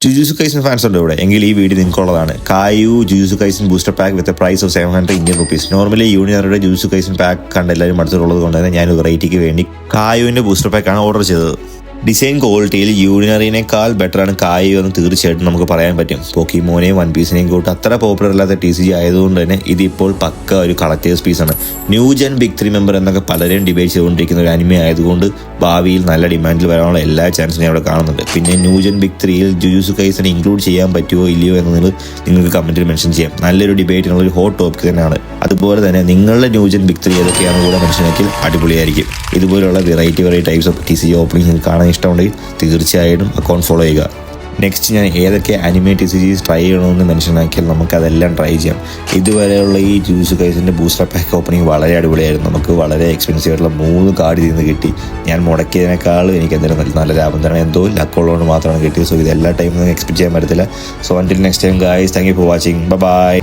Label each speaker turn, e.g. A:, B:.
A: Jujutsu kaizen fans ഉണ്ട് ഇവിടെ എങ്കിൽ ഈ വീഡിയോ നിങ്ങൾക്കുള്ളതാണ്. Kayou Jujutsu Kaisen booster pack with price of 700 Indian rupees. Normally യൂണിയറുടെ ജുജുത്സു കൈസൻ പാക്ക് കണ്ട് എല്ലാവരും അടുത്തുള്ളത് കൊണ്ട് തന്നെ ഞാൻ വെറൈറ്റിക്ക് വേണ്ടി കായുവിൻ്റെ ബൂസ്റ്റർ പാക്കാണ് ഓർഡർ ചെയ്തത്. ഡിസൈൻ ക്വാളിറ്റിയിൽ യൂണിനറിനേക്കാൾ ബെറ്ററാണ് കായു എന്ന് തീർച്ചയായിട്ടും നമുക്ക് പറയാൻ പറ്റും. പോക്കിമോനെയും വൺ പീസിനെയും കൂട്ട് അത്ര പോപ്പുലർ അല്ലാത്ത TCG ആയതുകൊണ്ട് തന്നെ ഇതിപ്പോൾ പക്ക ഒരു കളക്ടേഴ്സ് പീസാണ്. ന്യൂ ജെൻ ബിഗ് 3 മെമ്പർ എന്നൊക്കെ പലരും ഡിബേറ്റ് ചെയ്തുകൊണ്ടിരിക്കുന്ന ഒരു അനിമ ആയതുകൊണ്ട് ഭാവിയിൽ നല്ല ഡിമാൻഡിൽ വരാനുള്ള എല്ലാ ചാൻസും ഞാൻ അവിടെ കാണുന്നുണ്ട്. പിന്നെ ന്യൂ ജെൻ ബിഗ് 3യിൽ ജുജുത്സു കൈസനെ ഇൻക്ലൂഡ് ചെയ്യാൻ പറ്റുമോ ഇല്ലയോ എന്നത് നിങ്ങൾക്ക് കമൻറ്റിൽ മെൻഷൻ ചെയ്യാം. നല്ലൊരു ഡിബേറ്റിനുള്ളൊരു ഹോട്ട് ടോപ്പിക് തന്നെയാണ്. അതുപോലെ തന്നെ നിങ്ങളുടെ ന്യൂ ജെൻ ബിഗ് 3 ഏതൊക്കെയാണ് കൂടെ മെൻഷനാക്കിയാൽ അടിപൊളിയായിരിക്കും. ഇതുപോലുള്ള variety types of TCG opening നിങ്ങൾക്ക് കാണാൻ ഇഷ്ടമുണ്ടെങ്കിൽ തീർച്ചയായിട്ടും അക്കൗണ്ട് ഫോളോ ചെയ്യുക. നെക്സ്റ്റ് ഞാൻ ഏതൊക്കെ അനിമേ TCGs ട്രൈ ചെയ്യണമെന്ന് മെൻഷനാക്കിയാൽ നമുക്കതെല്ലാം ട്രൈ ചെയ്യാം. ഇതുവരെയുള്ള ഈ ജുജുത്സു കൈസൻ്റെ ബൂസ്റ്റർ പാക്ക് ഓപ്പണിംഗ് വളരെ അടിപൊളിയായിരുന്നു. നമുക്ക് വളരെ എക്സ്പെൻസീവ് ആയിട്ടുള്ള 3 കാർഡ് ഇതിൽ നിന്ന് കിട്ടി. ഞാൻ മുടക്കിയതിനേക്കാൾ എനിക്ക് എന്തായാലും നല്ല ലാഭം തരണം. എന്തോ ലക്കുള്ളതുകൊണ്ട് മാത്രമാണ് കിട്ടിയത്. സോ ഇത് എല്ലാ ടൈമും എക്സ്പെക്ട് ചെയ്യാൻ പറ്റത്തില്ല. So until next time guys, thank you for watching. By.